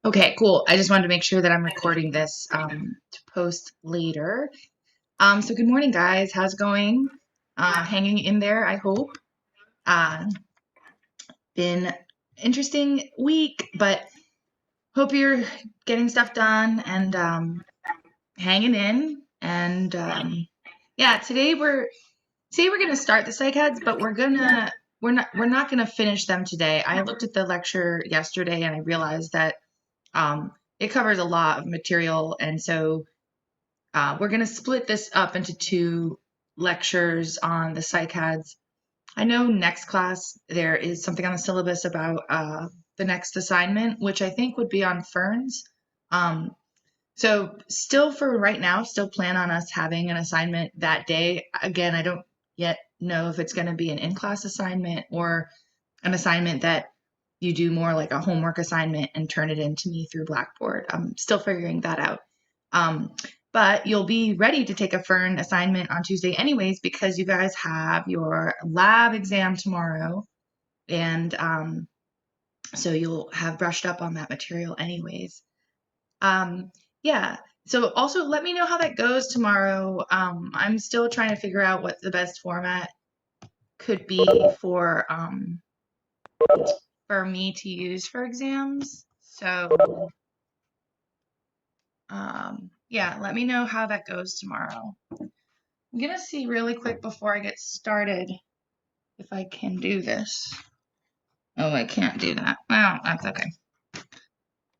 Okay, cool. I just wanted to make sure that I'm recording this to post later. So good morning, guys. How's it going? Hanging in there, I hope. Uh, been interesting week, but hope you're getting stuff done and hanging in. And yeah, today we're gonna start the cycads, but we're not gonna finish them today. I looked at the lecture yesterday and I realized that it covers a lot of material, and so we're going to split this up into two lectures on the cycads. I know next class there is something on the syllabus about the next assignment, which I think would be on ferns. Um, so still for right now, still plan on us having an assignment that day. Again, I don't yet know if it's going to be an in-class assignment or an assignment that you do more like a homework assignment and turn it in to me through Blackboard. I'm still figuring that out. Um, but you'll be ready to take a Fern assignment on Tuesday anyways, because you guys have your lab exam tomorrow. And so you'll have brushed up on that material anyways. Um, yeah. So also let me know how that goes tomorrow. I'm still trying to figure out what the best format could be for me to use for exams. So yeah, let me know how that goes tomorrow. I'm gonna see really quick before I get started if I can do this. Oh, I can't do that. Well, that's okay.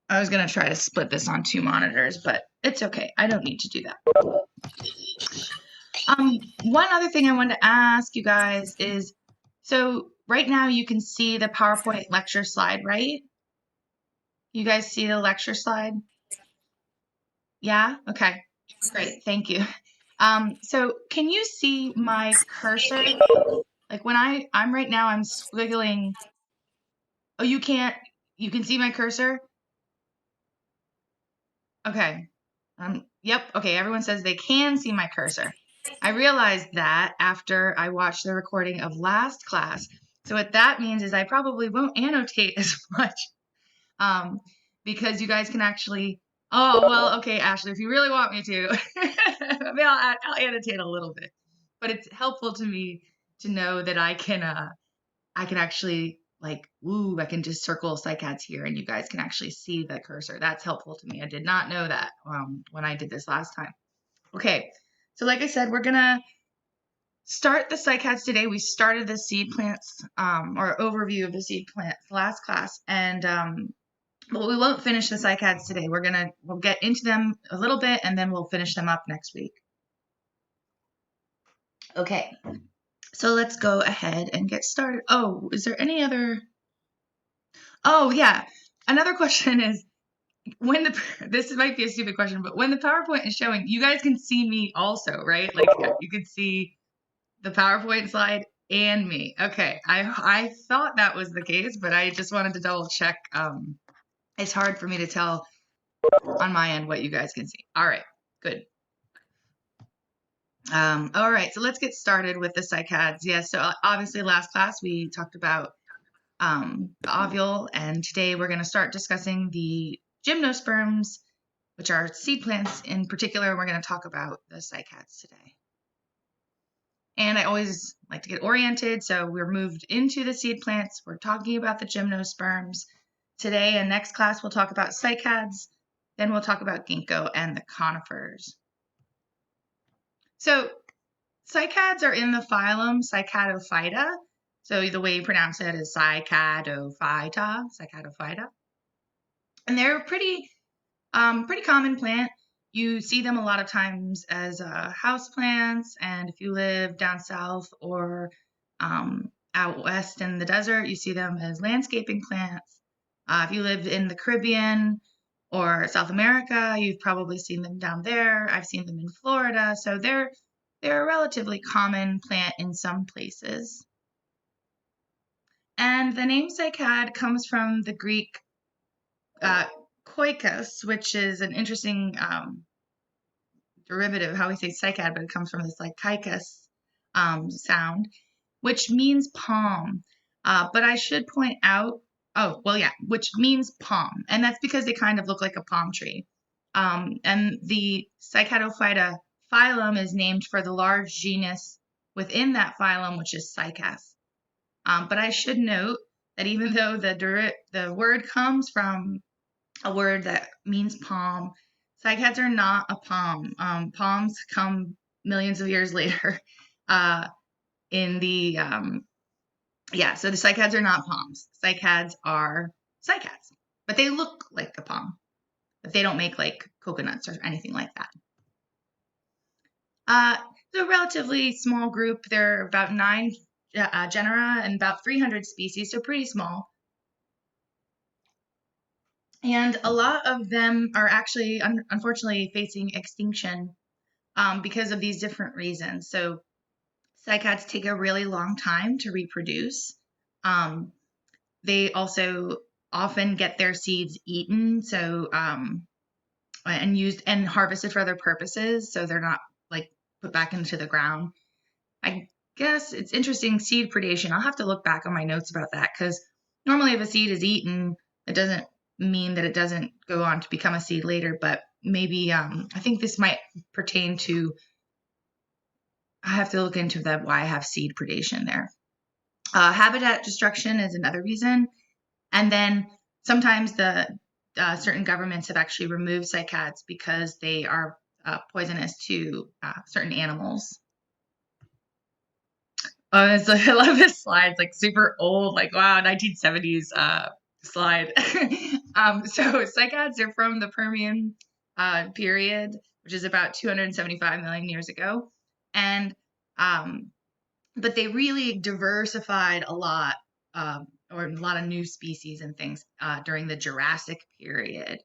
I was gonna try to split this on two monitors, but it's okay. I don't need to do that. One other thing I wanted to ask you guys is, so right now you can see the PowerPoint lecture slide, right? You guys see the lecture slide? Yeah? Okay. Great. Thank you. So can you see my cursor? Like when I'm right now, I'm squiggling. Oh, you can see my cursor? Okay. Yep. Okay. Everyone says they can see my cursor. I realized that after I watched the recording of last class. So what that means is I probably won't annotate as much, um, because you guys can actually. Oh, well, okay, Ashley, if you really want me to, I mean, I'll annotate a little bit, but it's helpful to me to know that I can actually like, ooh, I can just circle cycads here and you guys can actually see the cursor. That's helpful to me. I did not know that when I did this last time. Okay, so like I said, we're gonna start the cycads today. We started the seed plants or overview of the seed plants last class, and but we won't finish the cycads today. We'll get into them a little bit and then we'll finish them up next week. Okay, so let's go ahead and get started. Oh, is there any other? Oh, yeah. Another question is when this might be a stupid question, but when the PowerPoint is showing, you guys can see me also, right? Like you can see the PowerPoint slide and me. Okay. I thought that was the case, but I just wanted to double check. It's hard for me to tell on my end what you guys can see. All right. Good. All right, so let's get started with the cycads. Yeah, so obviously last class we talked about the ovule, and today we're going to start discussing the gymnosperms, which are seed plants. In particular, we're going to talk about the cycads today. And I always like to get oriented, so we're moved into the seed plants. We're talking about the gymnosperms. Today and next class, we'll talk about cycads. Then we'll talk about ginkgo and the conifers. So cycads are in the phylum Cycadophyta. So the way you pronounce it is Cycadophyta. And they're a pretty common plant. You see them a lot of times as house plants, and if you live down south or out west in the desert, you see them as landscaping plants. If you live in the Caribbean or South America, you've probably seen them down there. I've seen them in Florida, so they're a relatively common plant in some places. And the name cycad comes from the Greek koikos, which is an interesting derivative of how we say cycad, but it comes from this like cycas sound, which means palm. But I should point out Oh, well, yeah, which means palm. And that's because they kind of look like a palm tree. And the Cycadophyta phylum is named for the large genus within that phylum, which is cycads. But I should note that even though the word comes from a word that means palm, cycads are not a palm. Palms come millions of years later. In the So the cycads are not palms. Cycads are cycads, but they look like a palm, but they don't make like coconuts or anything like that. It's a relatively small group. There are about 9 genera and about 300 species, so pretty small. And a lot of them are actually, unfortunately, facing extinction because of these different reasons. So cycads take a really long time to reproduce. They also often get their seeds eaten, so and used and harvested for other purposes, so they're not like put back into the ground. I guess it's interesting, seed predation. I'll have to look back on my notes about that, because normally if a seed is eaten, it doesn't mean that it doesn't go on to become a seed later, but maybe I think this might pertain to, I have to look into that, why I have seed predation there. Habitat destruction is another reason. And then sometimes the certain governments have actually removed cycads because they are poisonous to certain animals. It's like, I love this slide. It's like super old, like wow, 1970s slide. So cycads are from the Permian period, which is about 275 million years ago, and but they really diversified a lot, or a lot of new species and things during the Jurassic period.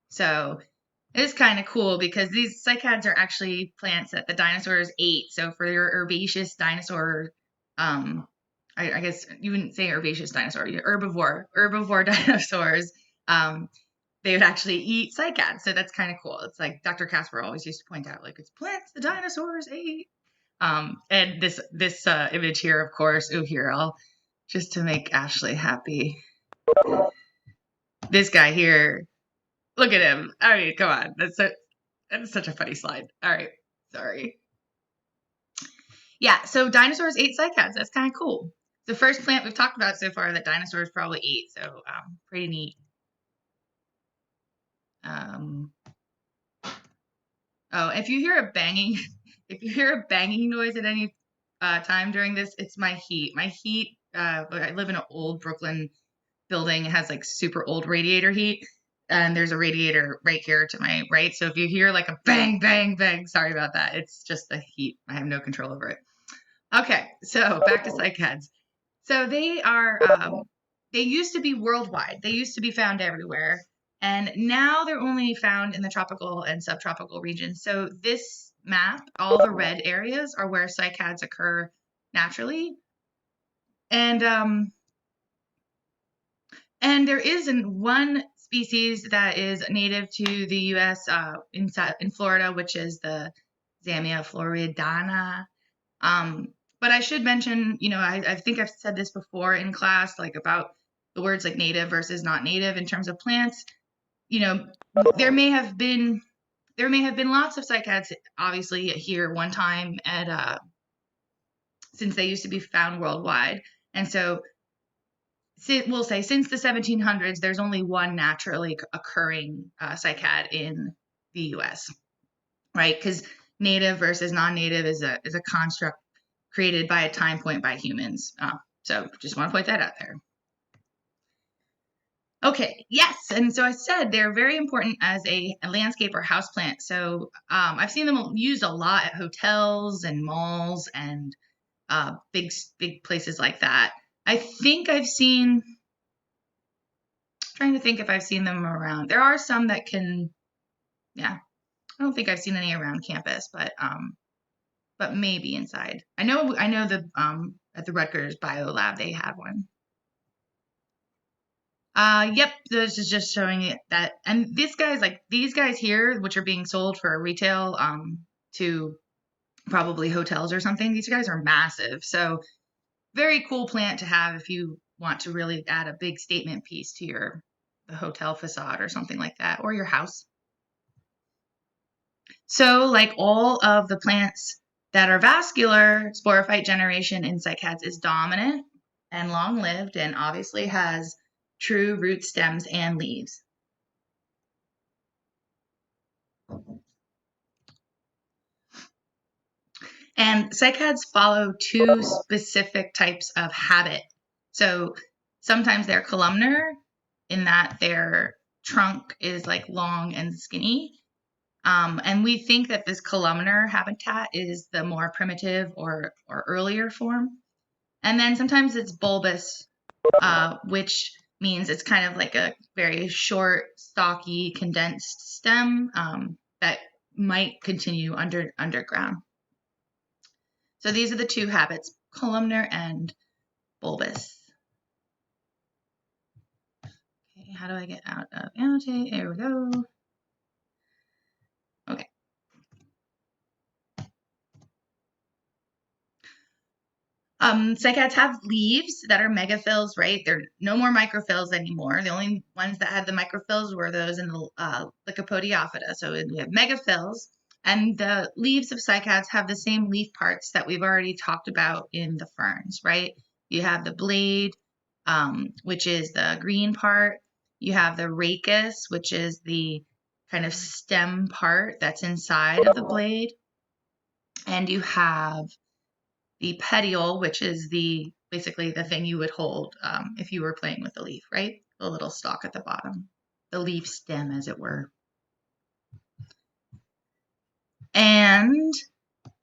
So it's kind of cool because these cycads are actually plants that the dinosaurs ate. So for your herbaceous dinosaur, I guess you wouldn't say herbaceous dinosaur, herbivore dinosaurs, they would actually eat cycads. So that's kind of cool. It's like Dr. Casper always used to point out, like, it's plants the dinosaurs ate. And this image here, of course, here, I'll just to make Ashley happy. This guy here, look at him. I mean, come on, that's such a funny slide. All right, sorry. Yeah, so dinosaurs ate cycads. That's kind of cool. The first plant we've talked about so far that dinosaurs probably ate, so pretty neat. Oh, if you hear a banging, if you hear a banging noise at any time during this, it's my heat. My heat. I live in an old Brooklyn building. It has like super old radiator heat, and there's a radiator right here to my right. So if you hear like a bang, bang, bang, sorry about that. It's just the heat. I have no control over it. Okay, so back to cycads. So they used to be worldwide. They used to be found everywhere. And now they're only found in the tropical and subtropical regions. So this map, all the red areas are where cycads occur naturally. And there is one species that is native to the U.S. In Florida, which is the Zamia floridana. But I should mention, I think I've said this before in class, like about the words like native versus not native in terms of plants. There may have been lots of cycads, obviously, here one time since they used to be found worldwide. And so we'll say since the 1700s, there's only one naturally occurring cycad in the U.S., right? Because native versus non-native is a construct created by a time point by humans. So just want to point that out there. Okay, yes, and so I said they're very important as a landscape or houseplant. So I've seen them used a lot at hotels and malls and big places like that. I think trying to think if I've seen them around. There are some that can, yeah. I don't think I've seen any around campus, but maybe inside. I know the at the Rutgers Bio Lab they have one. Yep, this is just showing it that, and these guys here, which are being sold for retail, to probably hotels or something. These guys are massive, so very cool plant to have if you want to really add a big statement piece to the hotel facade or something like that, or your house. So like all of the plants that are vascular, sporophyte generation in cycads is dominant and long-lived, and obviously has true root stems and leaves. And cycads follow two specific types of habit. So sometimes they're columnar in that their trunk is like long and skinny. And we think that this columnar habitat is the more primitive or earlier form. And then sometimes it's bulbous, which means it's kind of like a very short, stocky, condensed stem that might continue underground. So these are the two habits, columnar and bulbous. Okay, how do I get out of annotate? There we go. Okay. Cycads have leaves that are megaphylls, right? They're no more microphylls anymore. The only ones that had the microphylls were those in the Lycopodiophyta. So we have megaphylls, and the leaves of cycads have the same leaf parts that we've already talked about in the ferns, right? You have the blade, which is the green part. You have the rachis, which is the kind of stem part that's inside of the blade. And you have the petiole, which is basically the thing you would hold if you were playing with the leaf, right? The little stalk at the bottom, the leaf stem, as it were. And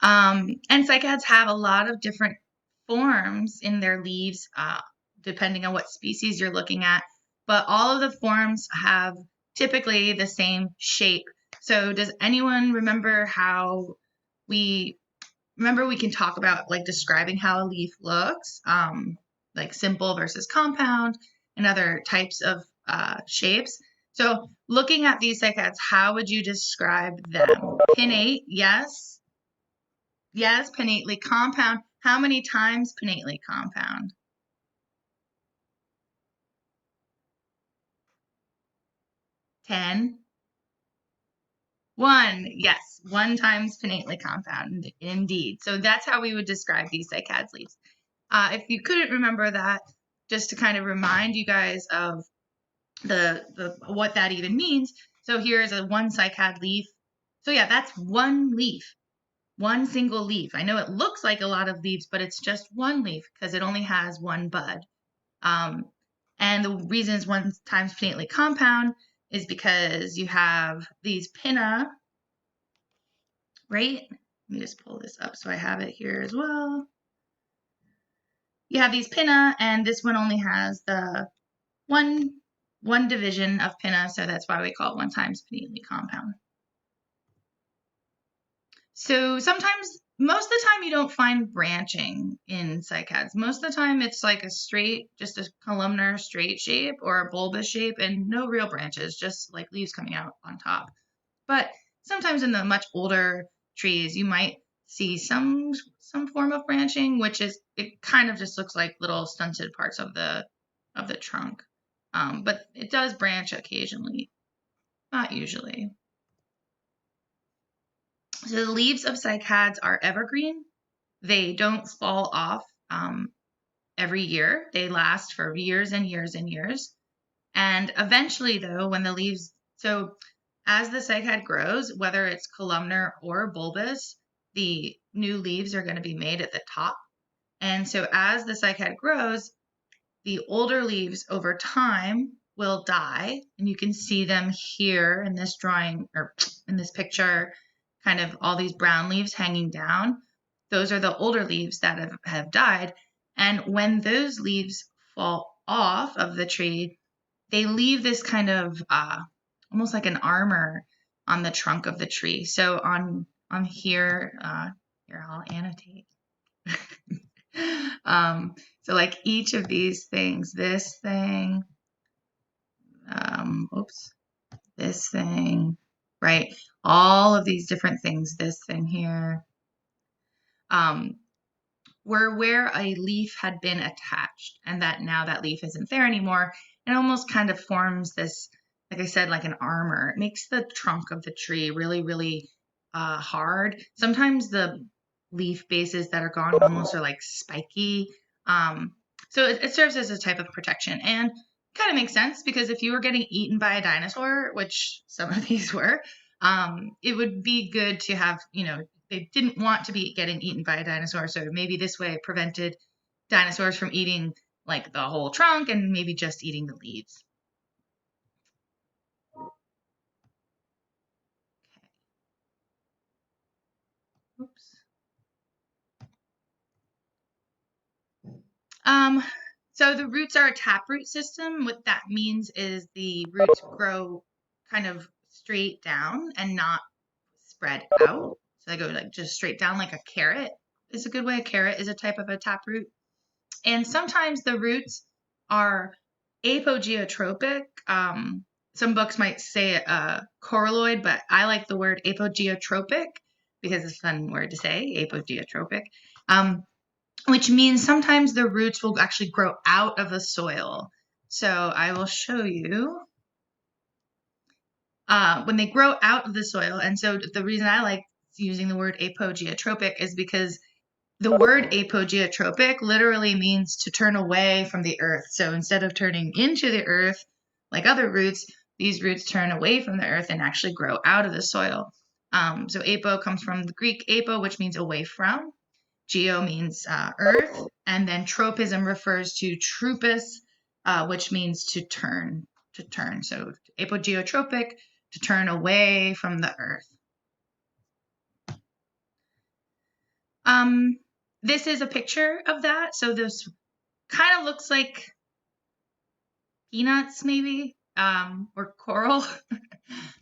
cycads have a lot of different forms in their leaves, depending on what species you're looking at. But all of the forms have typically the same shape. So does anyone remember how we can talk about like describing how a leaf looks, like simple versus compound and other types of shapes. So looking at these cycads, how would you describe them? Pinnate, yes. Yes, pinnately compound. How many times pinnately compound? 10? 1, yes, 1 times pinnately compound, indeed. So that's how we would describe these cycads leaves. If you couldn't remember that, just to kind of remind you guys of the what that even means. So here's a 1 cycad leaf. So yeah, that's 1 leaf, 1 single leaf. I know it looks like a lot of leaves, but it's just 1 leaf because it only has 1 bud. And the reason it's 1 times pinnately compound is because you have these pinna, right? Let me just pull this up so I have it here as well. You have these pinna, and this one only has the one division of pinna, so that's why we call it 1 times pinnately compound. So sometimes, most of the time, you don't find branching in cycads. Most of the time, it's like just a columnar straight shape or a bulbous shape, and no real branches, just like leaves coming out on top. But sometimes in the much older trees, you might see some form of branching, it kind of just looks like little stunted parts of the trunk. But it does branch occasionally, not usually. So the leaves of cycads are evergreen. They don't fall off every year. They last for years and years and years. And eventually, though, as the cycad grows, whether it's columnar or bulbous, the new leaves are going to be made at the top. And so as the cycad grows, the older leaves over time will die. And you can see them here in this drawing or in this picture, kind of all these brown leaves hanging down. Those are the older leaves that have died. And when those leaves fall off of the tree, they leave this kind of almost like an armor on the trunk of the tree. So on here, here I'll annotate. So like each of these things, this thing, this thing, right? All of these different things, this thing here. were where a leaf had been attached, and that now that leaf isn't there anymore. It almost kind of forms this, like I said, like an armor. It makes the trunk of the tree really, really hard. Sometimes the leaf bases that are gone almost are like spiky. So it serves as a type of protection, and kind of makes sense because if you were getting eaten by a dinosaur, which some of these were, it would be good to have, they didn't want to be getting eaten by a dinosaur, so maybe this way it prevented dinosaurs from eating like the whole trunk and maybe just eating the leaves. Okay. Oops. So the roots are a taproot system. What that means is the roots grow kind of straight down and not spread out. So they go like just straight down like a carrot is a good way. A carrot is a type of a taproot. And sometimes the roots are apogeotropic. Some books might say coralloid, but I like the word apogeotropic because it's a fun word to say, apogeotropic, which means sometimes the roots will actually grow out of the soil. So I will show you when they grow out of the soil. And so the reason I like using the word apogeotropic is because the word apogeotropic literally means to turn away from the earth. So instead of turning into the earth like other roots, these roots turn away from the earth and actually grow out of the soil. So apo comes from the Greek apo, which means away from. Geo means earth. And then tropism refers to tropus, which means to turn. So apogeotropic, to turn away from the earth. This is a picture of that. So this kind of looks like peanuts maybe, or coral.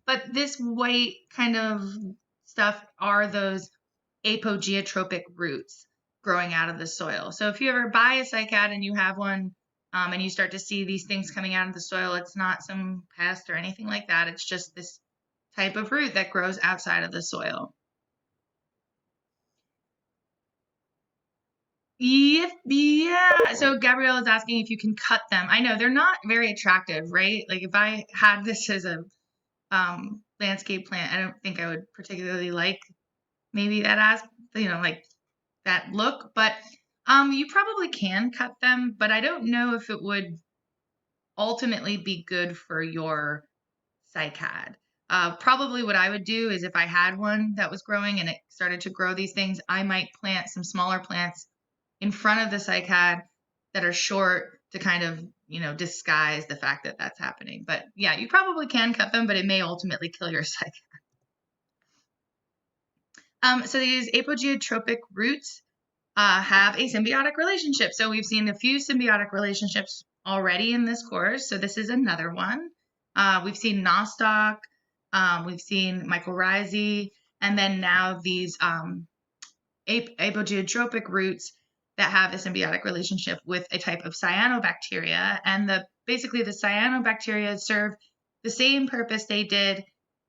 But this white kind of stuff are those apogeotropic roots growing out of the soil. So if you ever buy a cycad and you have one, and you start to see these things coming out of the soil, it's not some pest or anything like that. It's just this type of root that grows outside of the soil. Yeah. So Gabrielle is asking if you can cut them. I know they're not very attractive, right? Like if I had this as a landscape plant, I don't think I would particularly like maybe that as like that look. But you probably can cut them, but I don't know if it would ultimately be good for your cycad. Probably what I would do is if I had one that was growing and it started to grow these things, I might plant some smaller plants in front of the cycad that are short to kind of, disguise the fact that that's happening. But yeah, you probably can cut them, but it may ultimately kill your cycad. So these apogeotropic roots have a symbiotic relationship. So we've seen a few symbiotic relationships already in this course. So this is another one. We've seen nostoc, we've seen mycorrhizae, and then now these apogeotropic roots that have a symbiotic relationship with a type of cyanobacteria. And basically the cyanobacteria serve the same purpose they did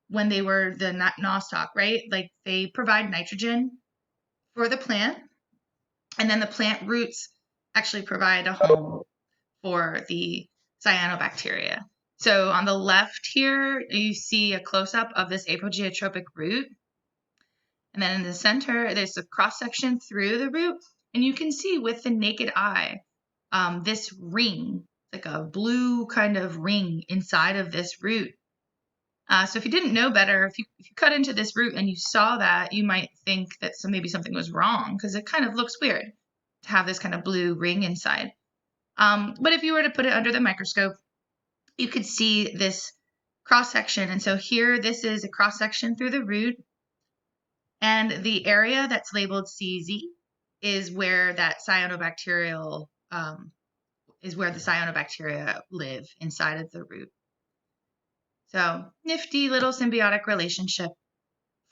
when they were the nostoc, right? Like they provide nitrogen for the plant, and then the plant roots actually provide a home for the cyanobacteria. So on the left here, you see a close-up of this apogeotropic root. And then in the center, there's a cross-section through the root. And you can see with the naked eye, this ring, like a blue kind of ring inside of this root. So if you didn't know better, if you cut into this root and you saw that, you might think that maybe something was wrong because it kind of looks weird to have this kind of blue ring inside. But if you were to put it under the microscope, you could see this cross-section. And so here, this is a cross-section through the root. And the area that's labeled CZ is where that cyanobacterial, is where the cyanobacteria live inside of the root. So nifty little symbiotic relationship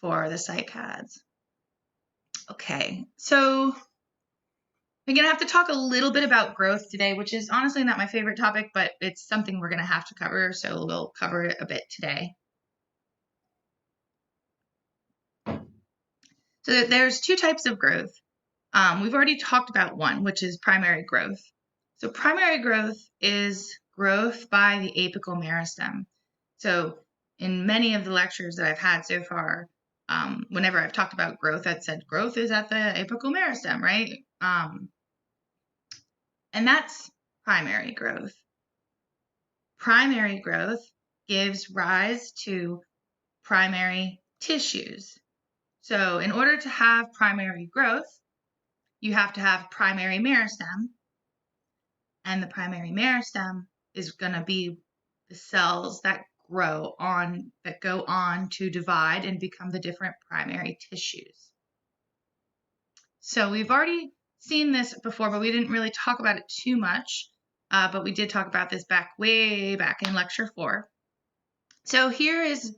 for the cycads. Okay, so we're going to have to talk a little bit about growth today, which is honestly not my favorite topic, but it's something we're going to have to cover, so we'll cover it a bit today. So there's two types of growth. We've already talked about one, which is primary growth. So primary growth is growth by the apical meristem. So in many of the lectures that I've had so far, whenever I've talked about growth, I've said growth is at the apical meristem, right? And that's primary growth. Primary growth gives rise to primary tissues. So in order to have primary growth, you have to have primary meristem, and the primary meristem is going to be the cells that go on to divide and become the different primary tissues. So we've already seen this before, but we didn't really talk about it too much. But we did talk about this way back in lecture 4. So here's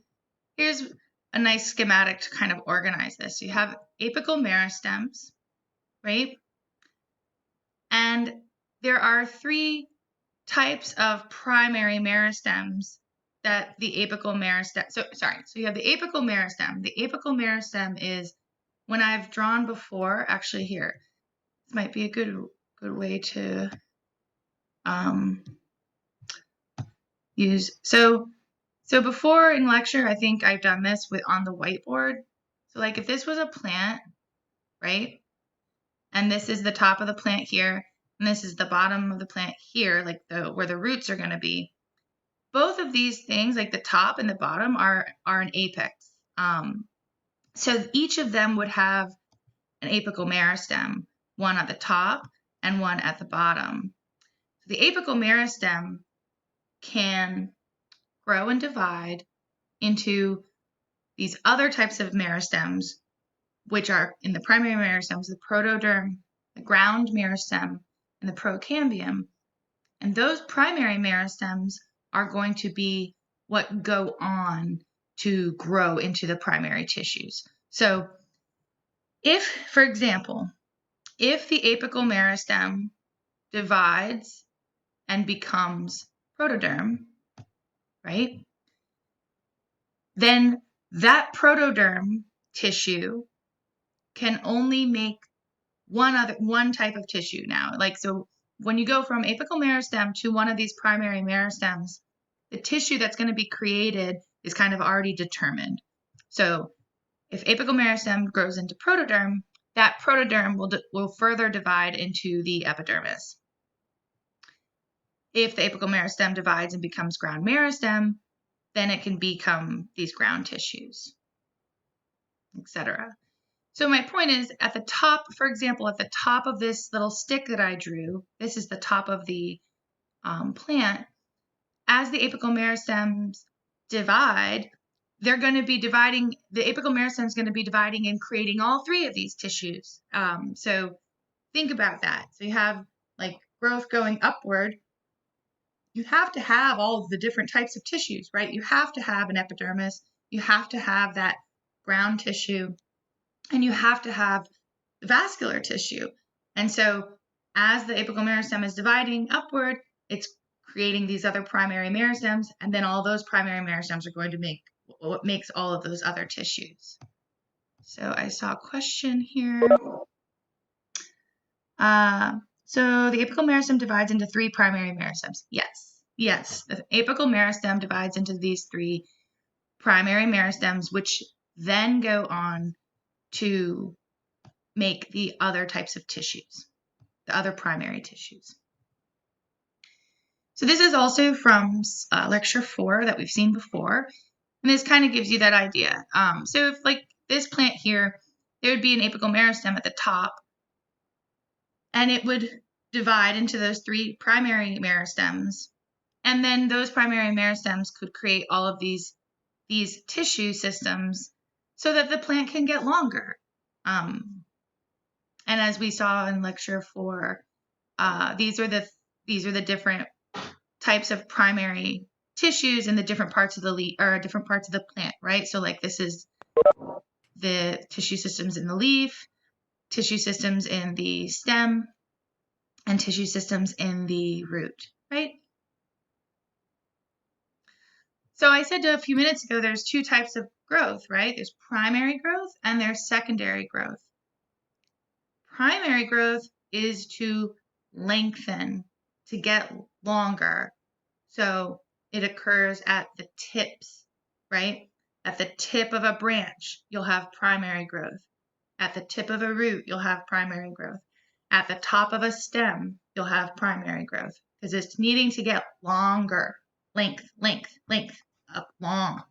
a nice schematic to kind of organize this. So you have apical meristems, right? And there are 3 types of primary meristems that the apical meristem, so you have the apical meristem. The apical meristem is when I've drawn before, actually here, this might be a good way to use. So before in lecture, I think I've done this on the whiteboard. So like if this was a plant, right? And this is the top of the plant here, and this is the bottom of the plant here, like where the roots are going to be. Both of these things, like the top and the bottom, are an apex. So each of them would have an apical meristem, one at the top and one at the bottom. The apical meristem can grow and divide into these other types of meristems, which are in the primary meristems, the protoderm, the ground meristem, and the procambium. And those primary meristems are going to be what go on to grow into the primary tissues. So if, for example, if the apical meristem divides and becomes protoderm, right, then that protoderm tissue can only make one type of tissue now. Like, so when you go from apical meristem to one of these primary meristems, the tissue that's going to be created is kind of already determined. So if apical meristem grows into protoderm, that protoderm will further divide into the epidermis. If the apical meristem divides and becomes ground meristem, then it can become these ground tissues, etc. So my point is, at the top, for example, at the top of this little stick that I drew, this is the top of the plant. As the apical meristems divide, they're going to be dividing, the apical meristem is going to be dividing and creating all 3 of these tissues. So think about that. So you have like growth going upward. You have to have all of the different types of tissues, right? You have to have an epidermis. You have to have that ground tissue. And you have to have vascular tissue. And so as the apical meristem is dividing upward, it's creating these other primary meristems, and then all those primary meristems are going to make what makes all of those other tissues. So I saw a question here. So the apical meristem divides into 3 primary meristems. Yes, the apical meristem divides into these 3 primary meristems, which then go on to make the other types of tissues, the other primary tissues. So this is also from lecture 4 that we've seen before, and this kind of gives you that idea. So if like this plant here, there would be an apical meristem at the top, and it would divide into those 3 primary meristems, and then those primary meristems could create all of these tissue systems so that the plant can get longer. And as we saw in lecture 4, these are the different types of primary tissues in the different parts of the leaf or different parts of the plant, right? So like this is the tissue systems in the leaf, tissue systems in the stem, and tissue systems in the root, right? So I said a few minutes ago, there's 2 types of growth, right? There's primary growth and there's secondary growth. Primary growth is to lengthen, to get longer. So it occurs at the tips, right? At the tip of a branch, you'll have primary growth. At the tip of a root, you'll have primary growth. At the top of a stem, you'll have primary growth because it's needing to get longer. Length, length, length, up long.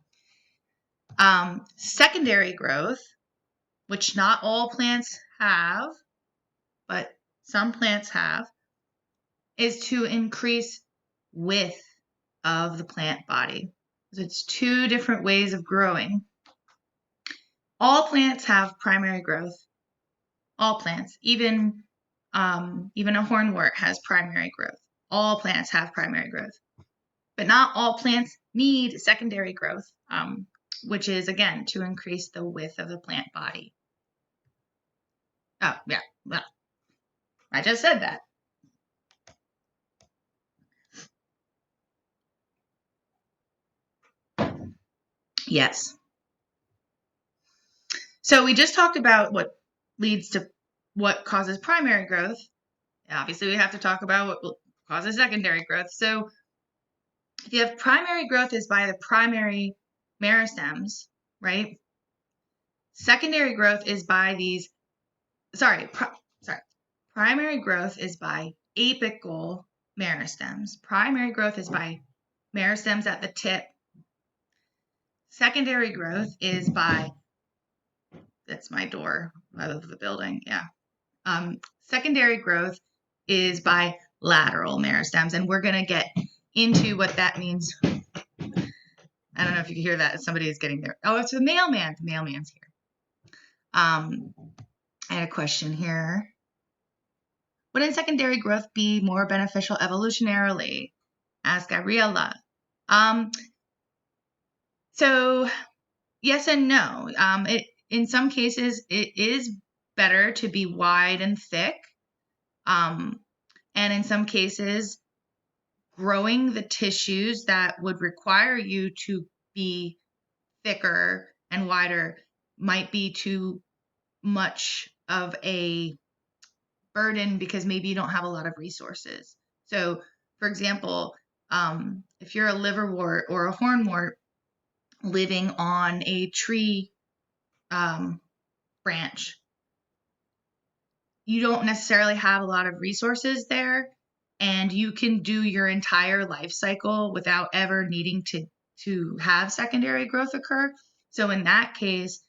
Secondary growth, which not all plants have, but some plants have, is to increase width of the plant body. So it's two different ways of growing. All plants have primary growth. All plants, even a hornwort has primary growth. All plants have primary growth, but not all plants need secondary growth, which is, again, to increase the width of the plant body. Oh, yeah, well, I just said that. Yes. So we just talked about what causes primary growth. Obviously, we have to talk about what causes secondary growth. So if you have primary growth is by the primary meristems, right? Secondary growth is by these, primary growth is by apical meristems. Primary growth is by meristems at the tip. Secondary growth is by, that's my door of the building, yeah. Secondary growth is by lateral meristems, and we're going to get into what that means. I don't know if you can hear that. Somebody is getting there. Oh, it's the mailman. The mailman's here. I had a question here. Wouldn't secondary growth be more beneficial evolutionarily? Asked Gabriella. So yes and no. In some cases, it is better to be wide and thick. And in some cases, growing the tissues that would require you to be thicker and wider might be too much of a burden because maybe you don't have a lot of resources. So, for example, if you're a liverwort or a hornwort living on a tree branch, you don't necessarily have a lot of resources there, and you can do your entire life cycle without ever needing to have secondary growth occur. So in that case,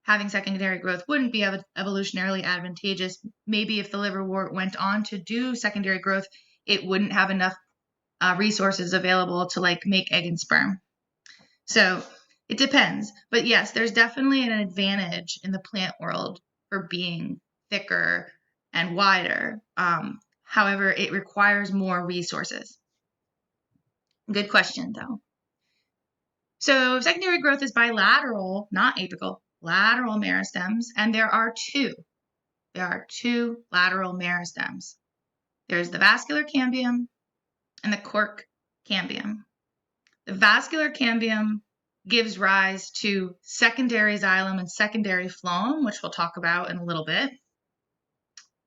having secondary growth wouldn't be evolutionarily advantageous. Maybe if the liverwort went on to do secondary growth, it wouldn't have enough resources available to like make egg and sperm. So it depends. But yes, there's definitely an advantage in the plant world for being thicker and wider. However, it requires more resources. Good question, though. So secondary growth is bilateral, not apical, lateral meristems, and there are two. There are two lateral meristems. There's the vascular cambium and the cork cambium. The vascular cambium gives rise to secondary xylem and secondary phloem, which we'll talk about in a little bit.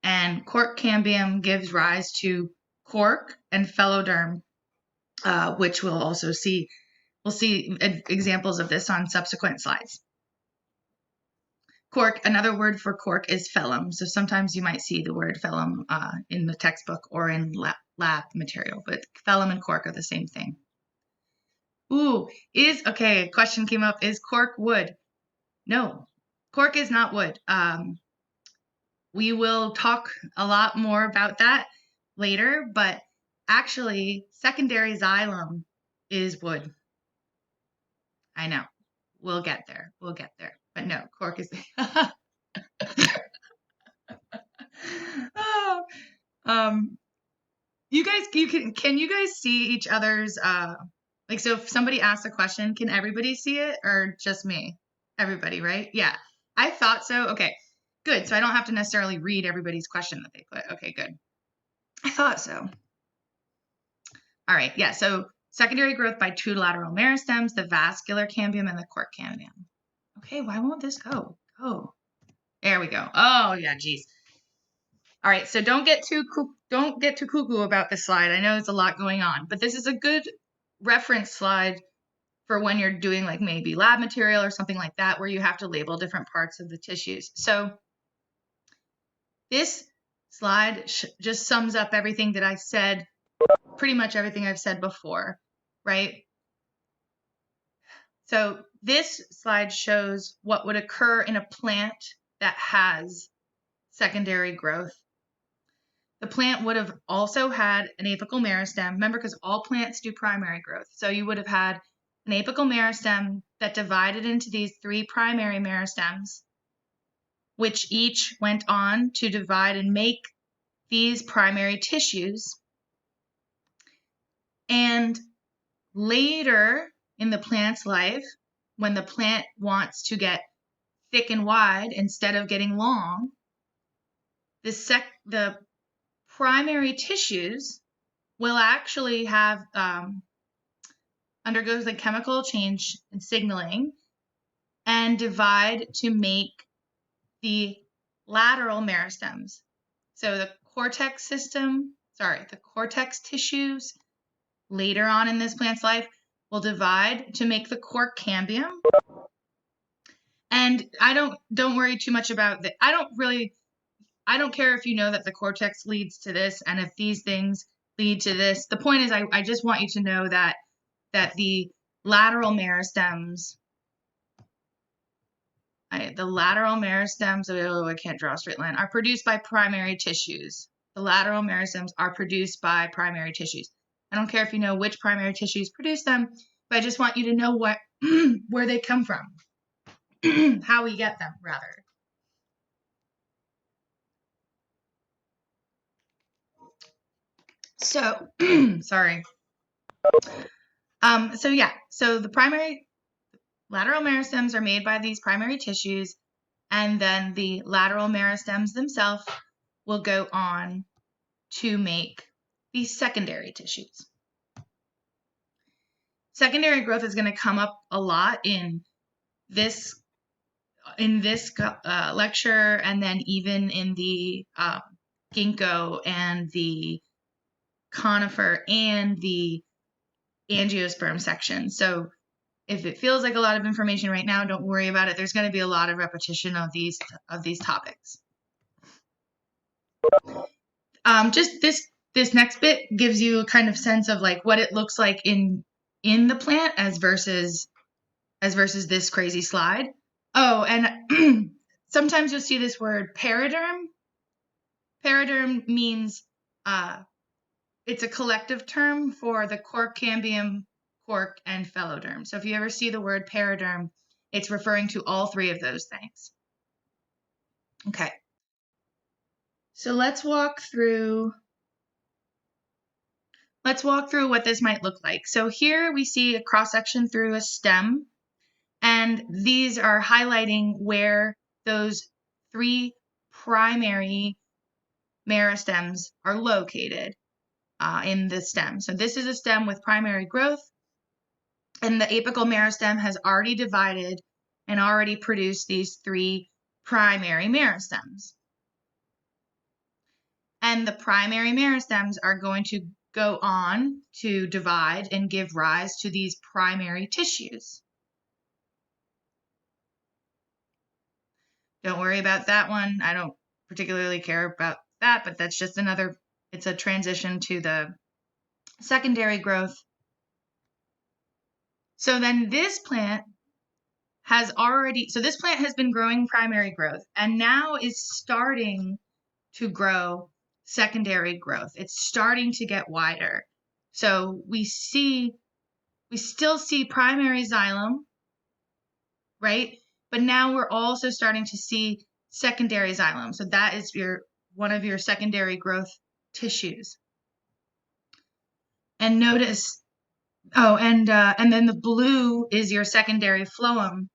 And cork cambium gives rise to cork and phloderm, which we'll also see. We'll see examples of this on subsequent slides. Cork, another word for cork is phloem. So sometimes you might see the word phloem in the textbook or in lab material, but phloem and cork are the same thing. Ooh, okay, a question came up. Is cork wood? No, cork is not wood. We will talk a lot more about that later, but actually secondary xylem is wood. I know. We'll get there. But no, cork is you guys, can you guys see each other's like, so if somebody asks a question, can everybody see it or just me? Everybody, right? Yeah. I thought so. Okay, good. So I don't have to necessarily read everybody's question that they put. Okay, good. I thought so. All right. Yeah. So secondary growth by two lateral meristems, the vascular cambium and the cork cambium. Okay. Why won't this go? Oh, there we go. Oh, yeah. Geez. All right, so don't get too cuckoo about this slide. I know there's a lot going on, but this is a good reference slide for when you're doing like maybe lab material or something like that, where you have to label different parts of the tissues. So this slide just sums up everything that I said, pretty much everything I've said before, right? So this slide shows what would occur in a plant that has secondary growth. The plant would have also had an apical meristem. Remember, because all plants do primary growth. So you would have had an apical meristem that divided into these 3 primary meristems, which each went on to divide and make these primary tissues. And later in the plant's life, when the plant wants to get thick and wide instead of getting long, the primary tissues will actually have undergoes the chemical change and signaling and divide to make the lateral meristems. So the cortex tissues later on in this plant's life will divide to make the cork cambium. And don't worry too much about that. I don't care if you know that the cortex leads to this and if these things lead to this. The point is I just want you to know that the lateral meristems, I can't draw a straight line, are produced by primary tissues. The lateral meristems are produced by primary tissues. I don't care if you know which primary tissues produce them, but I just want you to know what where they come from, how we get them, rather. So, sorry. So the primary lateral meristems are made by these primary tissues, and then the lateral meristems themselves will go on to make these secondary tissues. Secondary growth is going to come up a lot in this lecture, and then even in the ginkgo and the conifer and the angiosperm section. So if it feels like a lot of information right now, don't worry about it. There's going to be a lot of repetition of these topics. Just this next bit gives you a kind of sense of like what it looks like in the plant as versus this crazy slide. Oh, and sometimes you'll see this word periderm. Periderm means it's a collective term for the cork, cambium, cork, and phyloderm. So if you ever see the word periderm, it's referring to all 3 of those things. Okay. So let's walk through what this might look like. So here we see a cross-section through a stem, and these are highlighting where those 3 primary meristems are located in the stem. So this is a stem with primary growth, and the apical meristem has already divided and already produced these 3 primary meristems. And the primary meristems are going to go on to divide and give rise to these primary tissues. Don't worry about that one. I don't particularly care about that, but that's just it's a transition to the secondary growth. So then this plant has been growing primary growth and now is starting to grow secondary growth. It's starting to get wider. So we still see primary xylem, right? But now we're also starting to see secondary xylem. So that is one of your secondary growth tissues. And notice, and then the blue is your secondary phloem.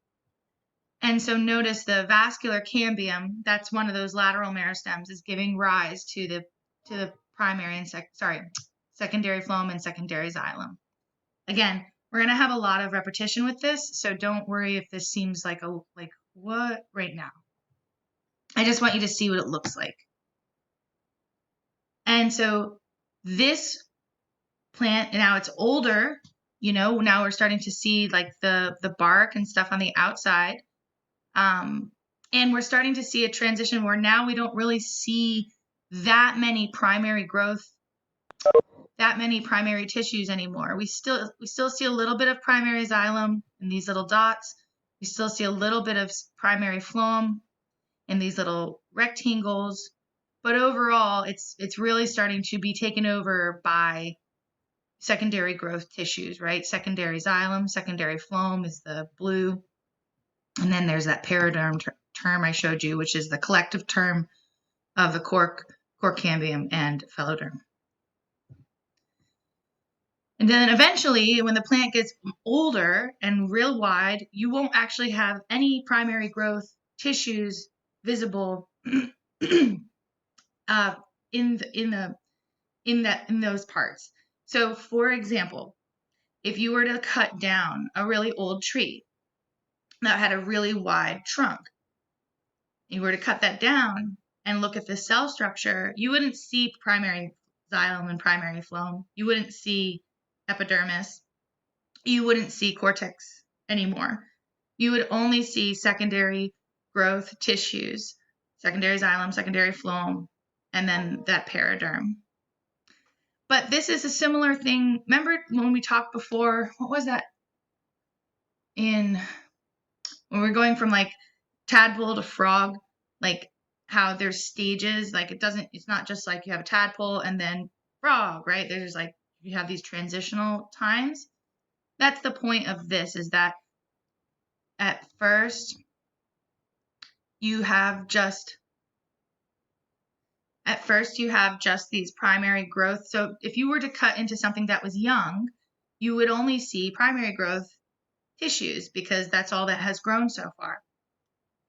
And so notice the vascular cambium, that's one of those lateral meristems, is giving rise to the primary and secondary phloem and secondary xylem. Again, we're going to have a lot of repetition with this, so don't worry if this seems like what right now. I just want you to see what it looks like. And so this plant, now it's older, now we're starting to see like the bark and stuff on the outside. And we're starting to see a transition where now we don't really see that many primary tissues anymore. We still see a little bit of primary xylem in these little dots. We still see a little bit of primary phloem in these little rectangles, but overall it's really starting to be taken over by secondary growth tissues, right? Secondary xylem, secondary phloem is the blue. And then there's that periderm term I showed you, which is the collective term of the cork cambium, and phylloderm. And then eventually, when the plant gets older and real wide, you won't actually have any primary growth tissues visible in those parts. So, for example, if you were to cut down a really old tree that had a really wide trunk, you were to cut that down and look at the cell structure, you wouldn't see primary xylem and primary phloem. You wouldn't see epidermis. You wouldn't see cortex anymore. You would only see secondary growth tissues, secondary xylem, secondary phloem, and then that periderm. But this is a similar thing. Remember when we talked before, what was that? When we're going from like tadpole to frog, like how there's stages, like it's not just like you have a tadpole and then frog, right? There's like, you have these transitional times. That's the point of this, is that at first you have just these primary growth. So if you were to cut into something that was young, you would only see primary growth tissues because that's all that has grown so far.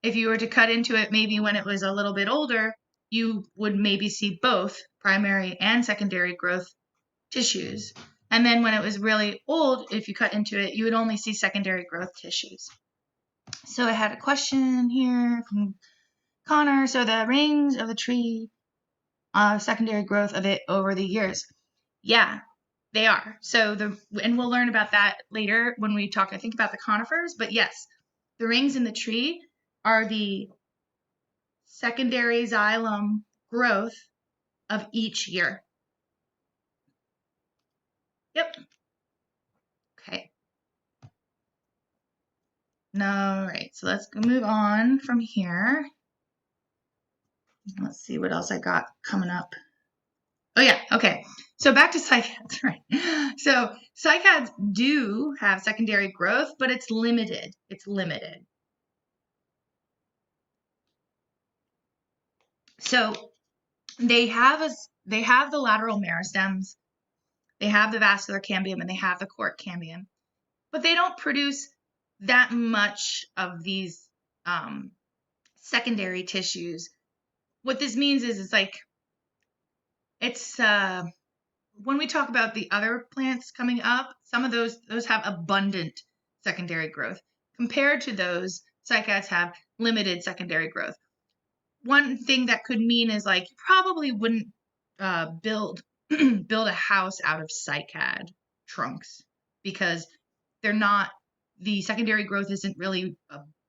If you were to cut into it maybe when it was a little bit older, you would maybe see both primary and secondary growth tissues. And then when it was really old, if you cut into it, you would only see secondary growth tissues. So I had a question here from Connor. So the rings of the tree, secondary growth of it over the years. Yeah, they are. And we'll learn about that later when we talk, I think, about the conifers. But yes, the rings in the tree are the secondary xylem growth of each year. Yep. Okay. All right, so let's move on from here. Let's see what else I got coming up. Oh yeah, okay. So back to cycads, right? So cycads do have secondary growth, but it's limited. So they have the lateral meristems, they have the vascular cambium, and they have the cork cambium, but they don't produce that much of these secondary tissues. What this means is it's when we talk about the other plants coming up, some of those have abundant secondary growth. Compared to those, cycads have limited secondary growth. One thing that could mean is like you probably wouldn't build a house out of cycad trunks because the secondary growth isn't really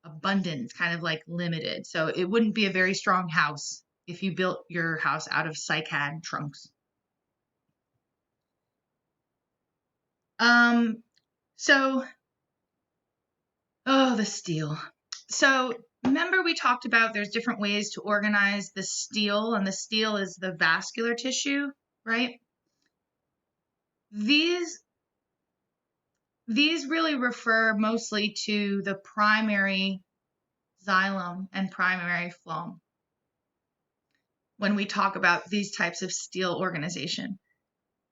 abundant. It's kind of like limited. So it wouldn't be a very strong house if you built your house out of cycad trunks. The stele. So remember we talked about there's different ways to organize the stele, and the stele is the vascular tissue, right? These really refer mostly to the primary xylem and primary phloem when we talk about these types of stele organization.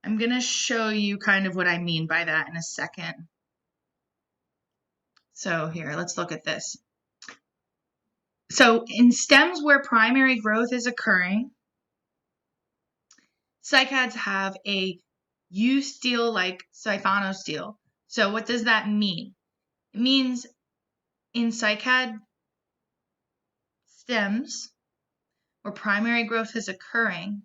I'm going to show you kind of what I mean by that in a second. So here, let's look at this. So in stems where primary growth is occurring, cycads have a eustele like siphonostele. So what does that mean? It means in cycad stems where primary growth is occurring,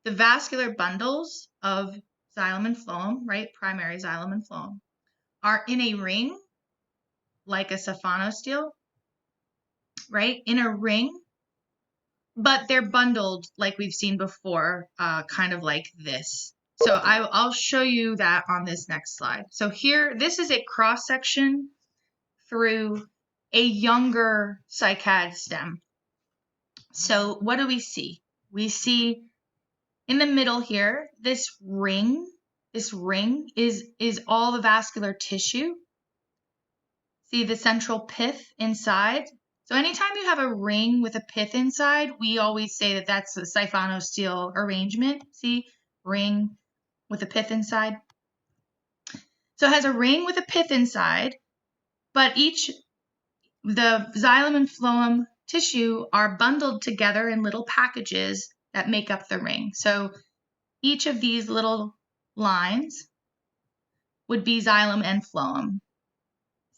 the vascular bundles of xylem and phloem, right, primary xylem and phloem, are in a ring, like a saphenostele, right, in a ring, but they're bundled like we've seen before, kind of like this. So I'll show you that on this next slide. So here, this is a cross section through a younger cycad stem. So what do we see? We see in the middle here, this ring is all the vascular tissue. See the central pith inside? So anytime you have a ring with a pith inside, we always say that that's a siphonosteal arrangement. See, ring with a pith inside. So it has a ring with a pith inside, but the xylem and phloem tissue are bundled together in little packages that make up the ring. So each of these little lines would be xylem and phloem.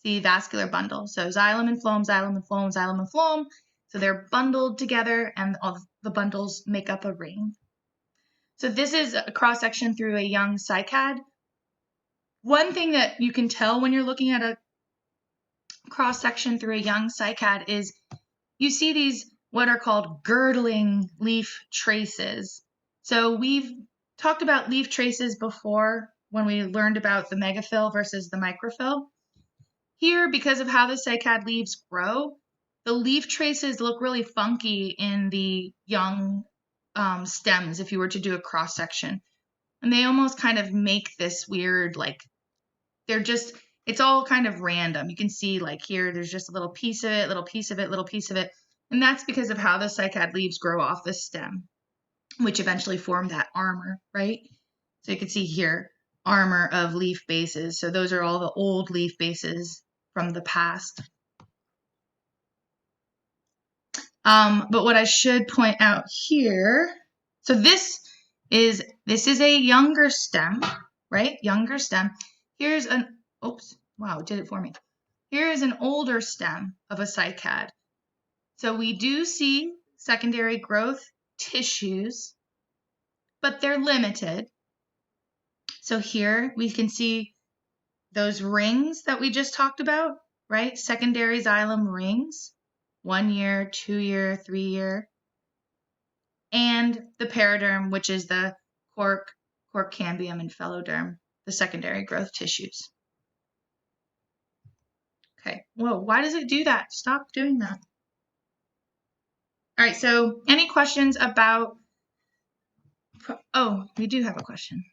See, vascular bundle. So xylem and phloem, xylem and phloem, xylem and phloem. So they're bundled together and all the bundles make up a ring. So this is a cross-section through a young cycad. One thing that you can tell when you're looking at a cross-section through a young cycad is you see these what are called girdling leaf traces. So we've talked about leaf traces before when we learned about the megaphyll versus the microphyll. Here, because of how the cycad leaves grow, the leaf traces look really funky in the young stems if you were to do a cross section. And they almost kind of make this weird, like, it's all kind of random. You can see like here, there's just a little piece of it, little piece of it, little piece of it. And that's because of how the cycad leaves grow off the stem, which eventually form that armor, right? So you can see here, armor of leaf bases. So those are all the old leaf bases from the past. But what I should point out here, so this is a younger stem, right? Younger stem. Here's an, oops, wow, it did it for me. Here is an older stem of a cycad. So we do see secondary growth tissues, but they're limited. So here we can see those rings that we just talked about, right? Secondary xylem rings, 1 year, 2 year, 3 year. And the periderm, which is the cork, cambium, and phelloderm, the secondary growth tissues. Okay, whoa, why does it do that? Stop doing that. All right, so any questions about, oh, we do have a question.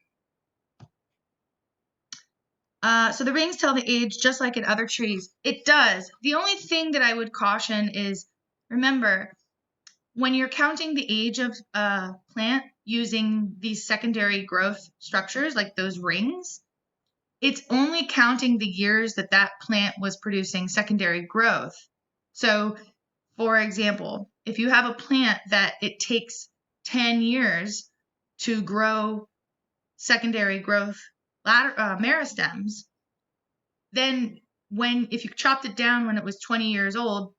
So the rings tell the age just like in other trees. It does. The only thing that I would caution is, remember, when you're counting the age of a plant using these secondary growth structures, like those rings, it's only counting the years that that plant was producing secondary growth. So, for example, if you have a plant that it takes 10 years to grow secondary growth meristems, then if you chopped it down when it was 20 years old,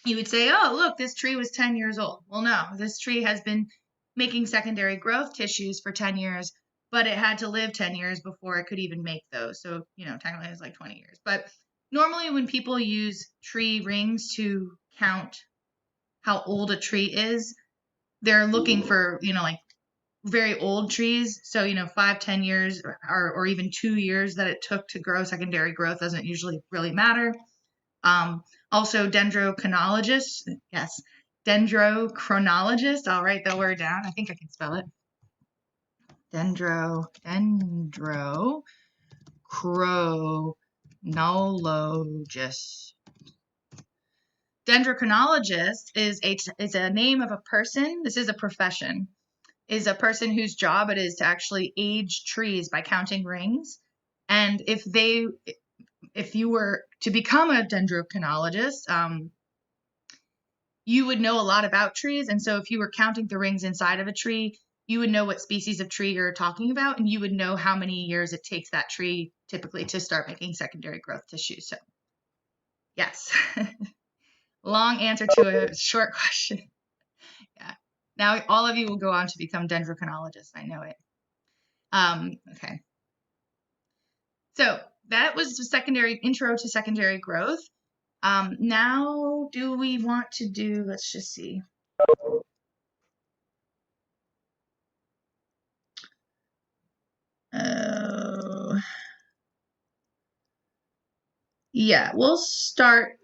you would say, oh, look, this tree was 10 years old. Well, no, this tree has been making secondary growth tissues for 10 years, but it had to live 10 years before it could even make those. So, technically it's like 20 years. But normally when people use tree rings to count how old a tree is, they're looking for, like very old trees. So, 5, 10 years or even 2 years that it took to grow secondary growth doesn't usually really matter. Also dendrochronologists, yes, dendrochronologist. I'll write the word down. I think I can spell it. Dendrochronologist. Dendrochronologist is a name of a person. This is a profession. Is a person whose job it is to actually age trees by counting rings. And if you were to become a dendrochronologist, you would know a lot about trees. And so if you were counting the rings inside of a tree, you would know what species of tree you're talking about, and you would know how many years it takes that tree typically to start making secondary growth tissue. So yes, long answer to a short question. Yeah. Now all of you will go on to become dendrochronologists. I know it. Okay. So that was the secondary intro to secondary growth. Now do we want to do, let's just see. Yeah, we'll start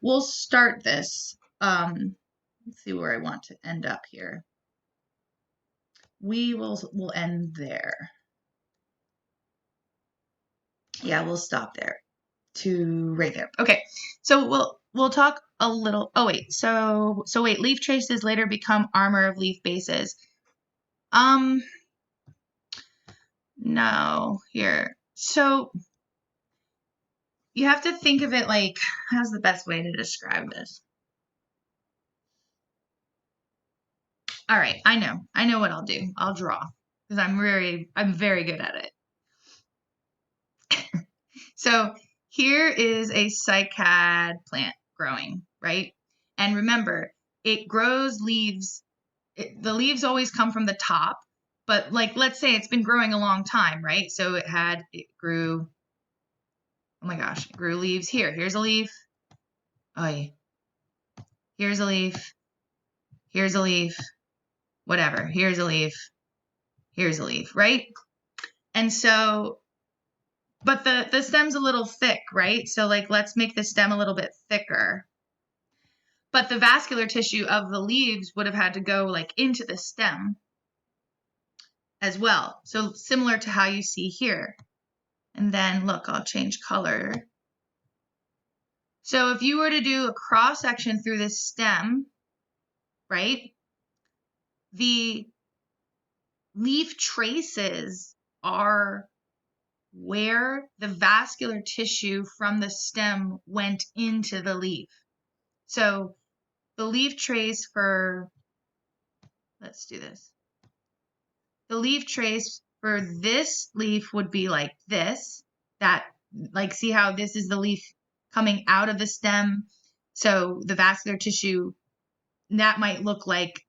this. Let's see where I want to end up here. We'll end there. Yeah, we'll stop there to right there. Okay. So we'll talk a little. Oh wait. So wait, leaf traces later become armor of leaf bases. No, here. So you have to think of it like, how's the best way to describe this? All right, I know what I'll do. I'll draw because I'm very good at it. So here is a cycad plant growing, right? And remember, it grows leaves. The leaves always come from the top, but like, let's say it's been growing a long time, right? So it grew, oh my gosh, it grew leaves here. Here's a leaf. Oh, yeah. Here's a leaf. Here's a leaf. Whatever. Here's a leaf. Here's a leaf, right? And so, but the stem's a little thick, right? So like, let's make the stem a little bit thicker. But the vascular tissue of the leaves would have had to go like into the stem as well. So similar to how you see here. And then look, I'll change color. So if you were to do a cross section through this stem, right? The leaf traces are where the vascular tissue from the stem went into the leaf. So the leaf trace for, let's do this. The leaf trace for this leaf would be like this, that, like, see how this is the leaf coming out of the stem. So the vascular tissue, that might look like,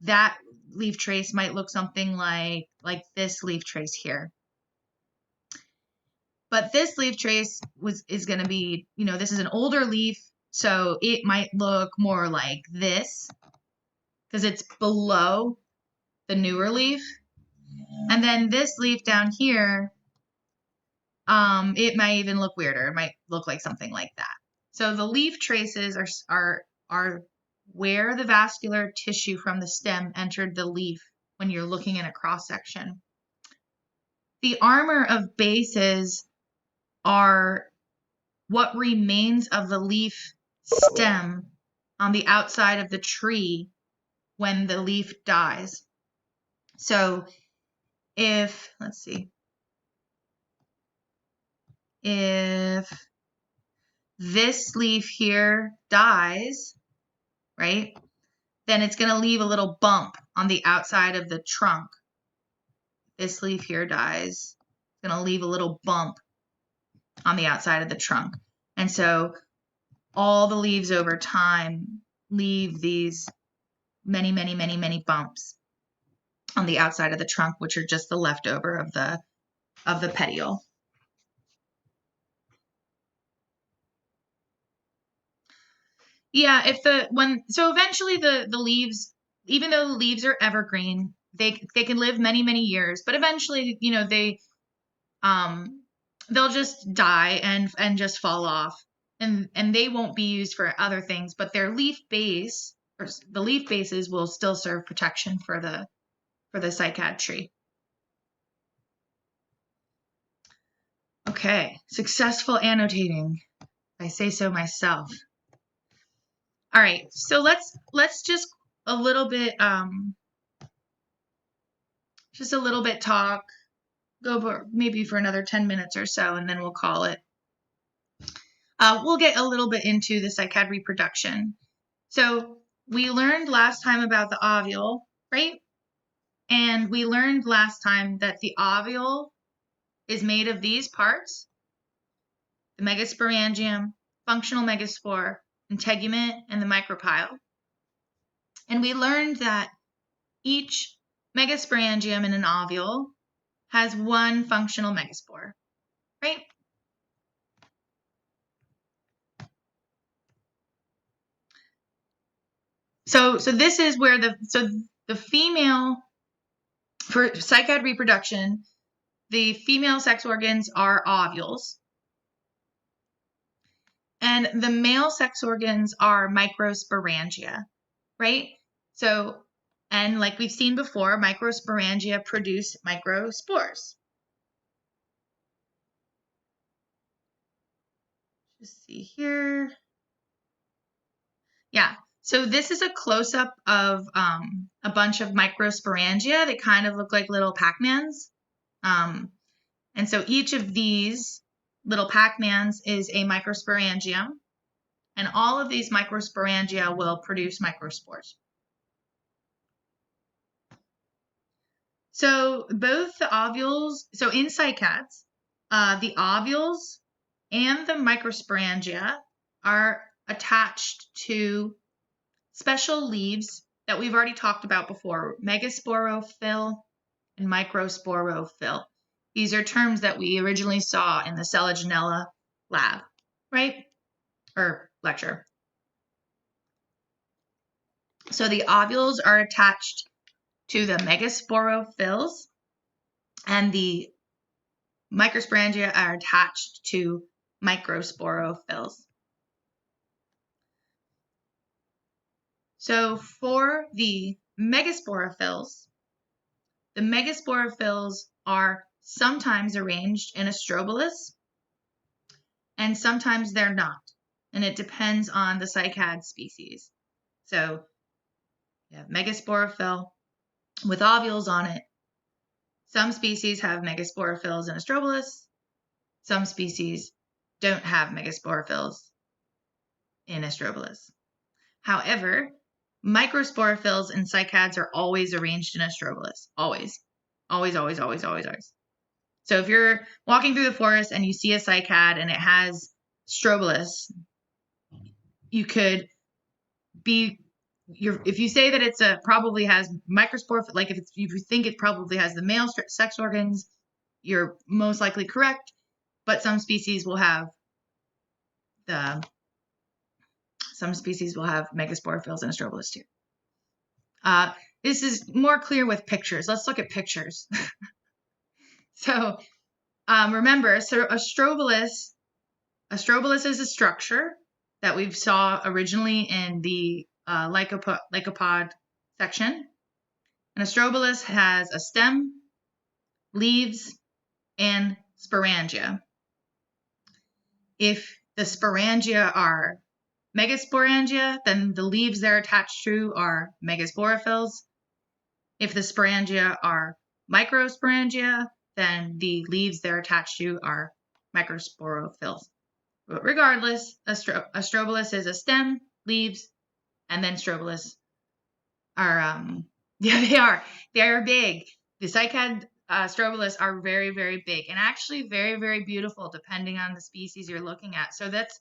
that leaf trace might look something like this leaf trace here. But this leaf trace is going to be, this is an older leaf, so it might look more like this because it's below the newer leaf. And then this leaf down here, it might even look weirder. It might look like something like that. So the leaf traces are where the vascular tissue from the stem entered the leaf when you're looking in a cross section. The armor of bases are what remains of the leaf stem on the outside of the tree when the leaf dies. So let's see, if this leaf here dies, right, then it's going to leave a little bump on the outside of the trunk. This leaf here dies, it's going to leave a little bump on the outside of the trunk. And so all the leaves over time leave these many, many, many, many bumps on the outside of the trunk, which are just the leftover of the petiole. Yeah, so eventually the leaves, even though the leaves are evergreen, they can live many, many years, but eventually, they'll just die and just fall off, and they won't be used for other things, but their leaf base, or the leaf bases, will still serve protection for the cycad tree. Okay, successful annotating. I say so myself. All right, so let's just a little bit talk, go maybe for another 10 minutes or so, and then we'll call it. We'll get a little bit into the cycad reproduction. So we learned last time about the ovule, right? And we learned last time that the ovule is made of these parts: the megasporangium, functional megaspore, integument, and the micropyle. And we learned that each megasporangium in an ovule has one functional megaspore, right? So this is where the female, for cycad reproduction, the female sex organs are ovules, and the male sex organs are microsporangia, right? So, and like we've seen before, microsporangia produce microspores. Just see here. Yeah, so this is a close-up of a bunch of microsporangia that kind of look like little Pac-Mans. And so each of these little Pac-Mans is a microsporangium, and all of these microsporangia will produce microspores. So both the ovules, so in cycads, the ovules and the microsporangia are attached to special leaves that we've already talked about before, megasporophyll and microsporophyll. These are terms that we originally saw in the Celagenella lab, right? Or lecture. So the ovules are attached to the megasporophylls, and the microsporangia are attached to microsporophylls. So for the megasporophylls are sometimes arranged in a strobolus, and sometimes they're not. And it depends on the cycad species. So you have megasporophyll with ovules on it. Some species have megasporophylls in a strobolus. Some species don't have megasporophylls in a strobolus. However, microsporophylls and cycads are always arranged in a strobolus. Always. Always, always, always, always, always. So if you're walking through the forest and you see a cycad and it has strobolus, you could be, if you say that it's probably has microsporophyll, like if you think it probably has the male sex organs, you're most likely correct. But some species will have megasporophylls in a strobolus too. This is more clear with pictures. Let's look at pictures. So remember, so a strobolus is a structure that we saw originally in the lycopod section. And a strobolus has a stem, leaves, and sporangia. If the sporangia are megasporangia, then the leaves they're attached to are megasporophylls. If the sporangia are microsporangia, then the leaves they're attached to are microsporophylls. But regardless, a strobolus is a stem, leaves, and then strobolus are, yeah, they are big. The cycad strobolus are very, very big and actually very, very beautiful depending on the species you're looking at. So that's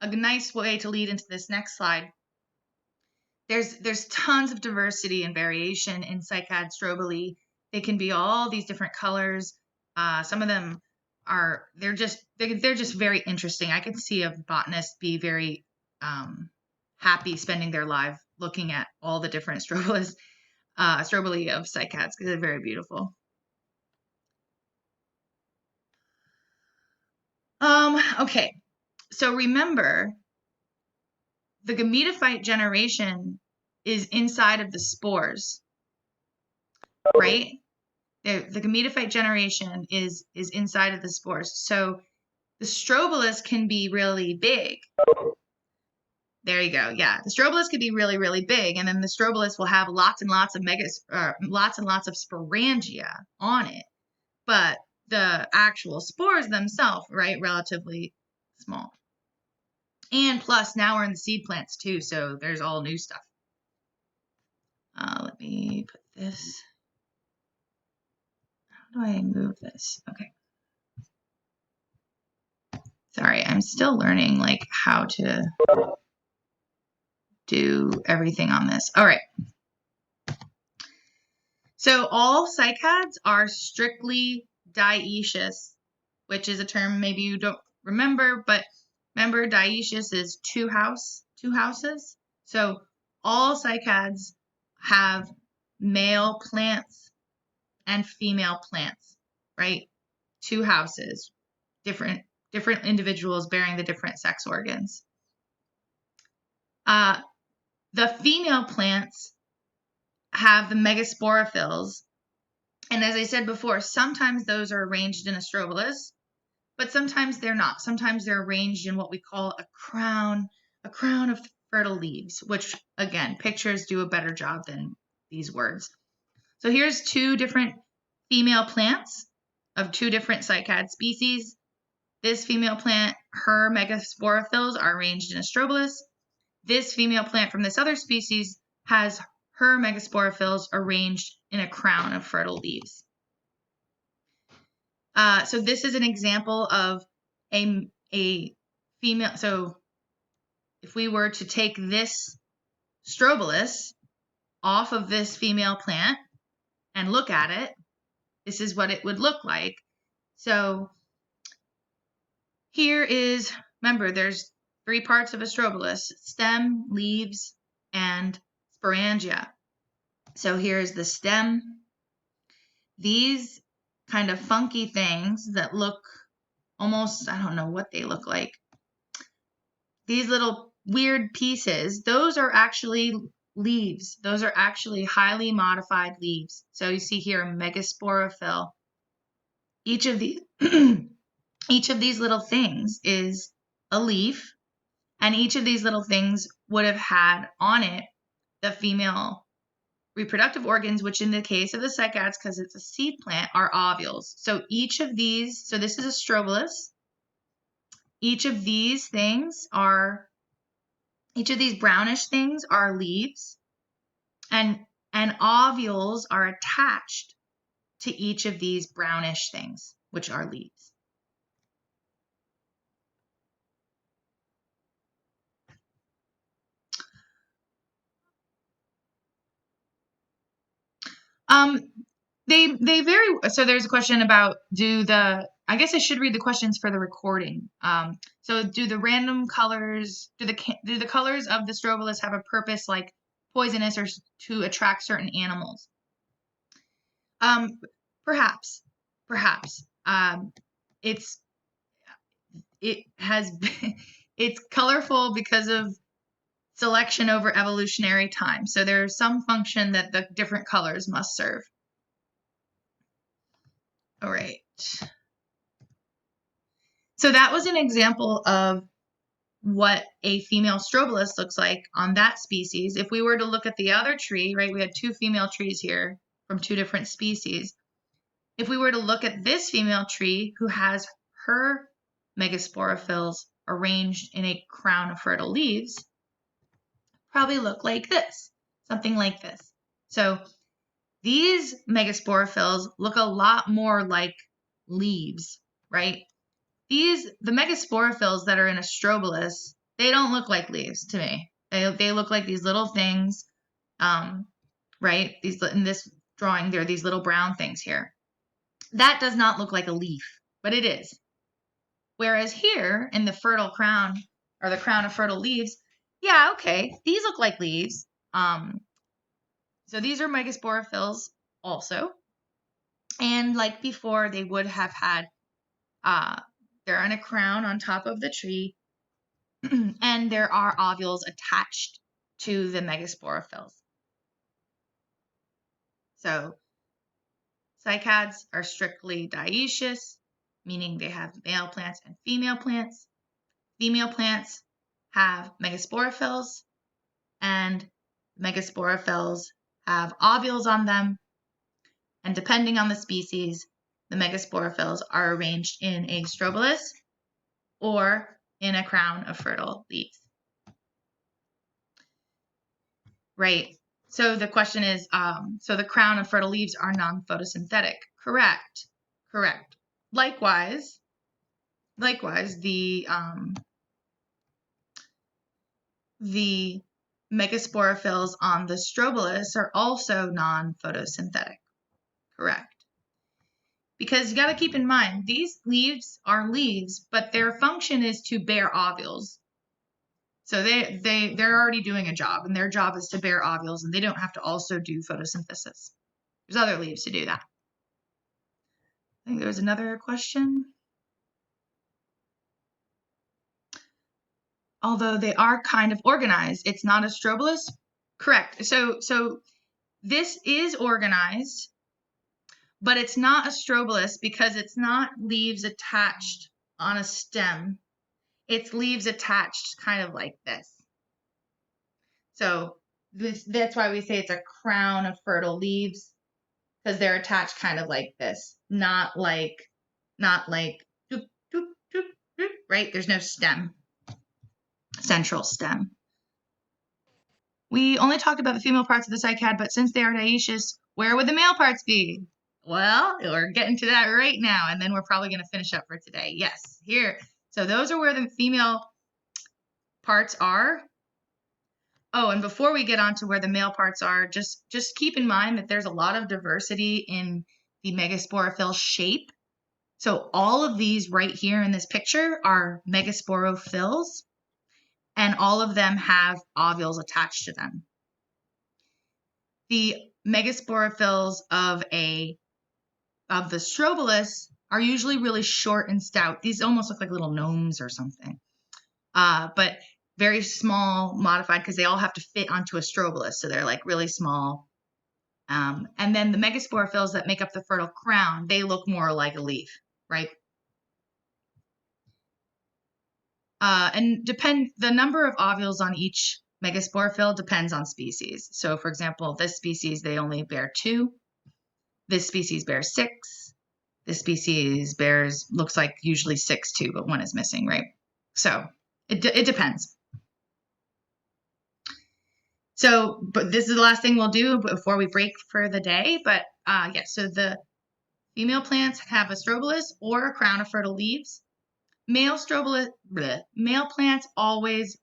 a nice way to lead into this next slide. There's tons of diversity and variation in cycad strobili. They can be all these different colors. Some of them are they're just very interesting. I could see a botanist be very happy spending their life looking at all the different strobili of cycads because they're very beautiful. Okay, so remember, the gametophyte generation is inside of the spores, right? The gametophyte generation is inside of the spores. So the strobolus can be really big. There you go. Yeah, the strobolus could be really, really big, and then the strobolus will have lots and lots of sporangia on it. But the actual spores themselves, right, relatively small. And plus, now we're in the seed plants too, so there's all new stuff. Let me put this. How do I move this? Okay. Sorry, I'm still learning like how to do everything on this. All right. So all cycads are strictly dioecious, which is a term maybe you don't remember, but remember dioecious is two houses. So all cycads have male plants and female plants, right? Two houses, different individuals bearing the different sex organs. The female plants have the megasporophylls, and as I said before, sometimes those are arranged in a strobilus, but sometimes they're not. Sometimes they're arranged in what we call a crown of fertile leaves, which again, pictures do a better job than these words. So here's two different female plants of two different cycad species. This female plant, her megasporophylls are arranged in a strobilus. This female plant from this other species has her megasporophylls arranged in a crown of fertile leaves. So this is an example of a female. So if we were to take this strobilus off of this female plant and look at it, this is what it would look like. So here is, remember, there's three parts of a strobilus: stem, leaves, and sporangia. So here's the stem. These kind of funky things that look almost, I don't know what they look like. These little weird pieces, those are actually leaves. Those are actually highly modified leaves. So you see here, megasporophyll. Each of these little things is a leaf, and each of these little things would have had on it the female reproductive organs, which in the case of the cycads, because it's a seed plant, are ovules. So each of these, so this is a strobilus. Each of these brownish things are leaves, and ovules are attached to each of these brownish things, which are leaves. They vary. So there's a question about I guess I should read the questions for the recording. So do the random colors, do the colors of the strobilus have a purpose like poisonous or to attract certain animals? Perhaps. It's colorful because of selection over evolutionary time. So there's some function that the different colors must serve. All right. So that was an example of what a female strobilus looks like on that species. If we were to look at the other tree, right, we had two female trees here from two different species. If we were to look at this female tree who has her megasporophylls arranged in a crown of fertile leaves, probably look like this, something like this. So these megasporophylls look a lot more like leaves, right? The megasporophylls that are in a strobilus, they don't look like leaves to me. They look like these little things, right? In this drawing, there are these little brown things here. That does not look like a leaf, but it is. Whereas here in the fertile crown, or the crown of fertile leaves, yeah, okay, these look like leaves. So these are megasporophylls also. And like before, they would have had, they're on a crown on top of the tree, and there are ovules attached to the megasporophylls. So cycads are strictly dioecious, meaning they have male plants and female plants. Female plants have megasporophylls, and megasporophylls have ovules on them. And depending on the species, the megasporophylls are arranged in a strobilus or in a crown of fertile leaves. Right. So the question is, so the crown of fertile leaves are non-photosynthetic. Correct. Likewise, the megasporophylls on the strobilus are also non-photosynthetic. Correct. Because you got to keep in mind, these leaves are leaves, but their function is to bear ovules. So they're already doing a job, and their job is to bear ovules, and they don't have to also do photosynthesis. There's other leaves to do that. I think there was another question. Although they are kind of organized, it's not a strobilus. Correct. So this is organized, but it's not a strobilus because it's not leaves attached on a stem. It's leaves attached kind of like this. So that's why we say it's a crown of fertile leaves, because they're attached kind of like this, not like doop, doop, doop, doop, right? There's no stem, central stem. We only talked about the female parts of the cycad, but since they are dioecious, where would the male parts be? Well, we're getting to that right now, and then we're probably going to finish up for today. Yes, here. So those are where the female parts are. Oh, and before we get on to where the male parts are, just keep in mind that there's a lot of diversity in the megasporophyll shape. So all of these right here in this picture are megasporophylls, and all of them have ovules attached to them. The megasporophylls of the strobilus are usually really short and stout. These almost look like little gnomes or something. But very small, modified, because they all have to fit onto a strobilus, so they're like really small. And then the megasporophylls that make up the fertile crown, they look more like a leaf, right? And the number of ovules on each megasporophyll depends on species. So for example, this species, they only bear 2. This species bears 6. This species looks like usually 6 too, but 1 is missing, right? So it depends. So, but this is the last thing we'll do before we break for the day. But yeah, so the female plants have a strobilus or a crown of fertile leaves. Male plants always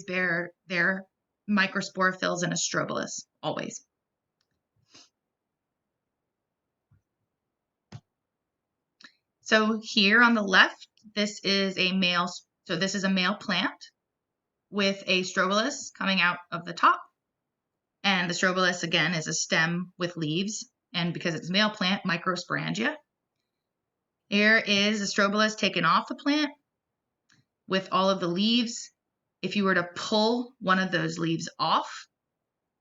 bear their microsporophylls in a strobilus, always. So here on the left, this is a male. So this is a male plant with a strobilus coming out of the top. And the strobilus, again, is a stem with leaves. And because it's a male plant, microsporangia. Here is a strobilus taken off the plant with all of the leaves. If you were to pull one of those leaves off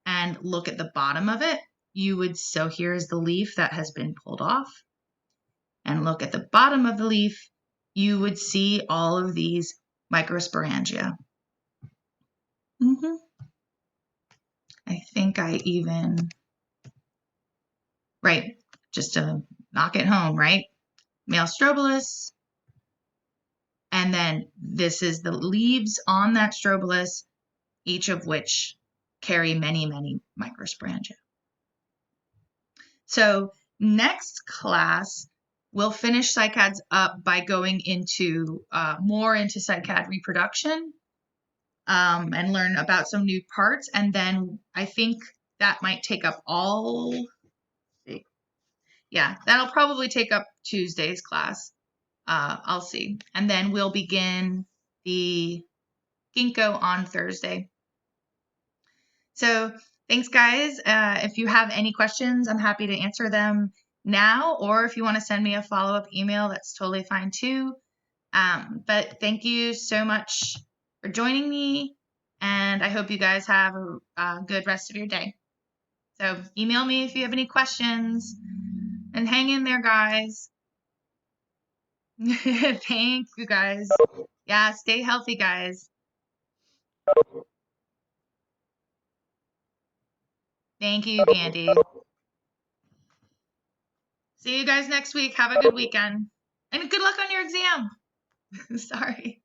and look at the bottom of it, you would, so here's the leaf that has been pulled off. And look at the bottom of the leaf, you would see all of these microsporangia. I think I even, right, just to knock it home, right? Male strobilus, and then this is the leaves on that strobilus, each of which carry many, many microsporangia. So next class, we'll finish cycads up by going into more into cycad reproduction and learn about some new parts. And then I think that might take up yeah, that'll probably take up Tuesday's class. I'll see. And then we'll begin the ginkgo on Thursday. So thanks, guys. If you have any questions, I'm happy to answer them now, or if you want to send me a follow-up email, that's totally fine too. But thank you so much for joining me, and I hope you guys have a good rest of your day. So email me if you have any questions, and hang in there, guys. Thank you, guys. Yeah, stay healthy, guys. Thank you, Gandhi. See you guys next week. Have a good weekend. And good luck on your exam. Sorry.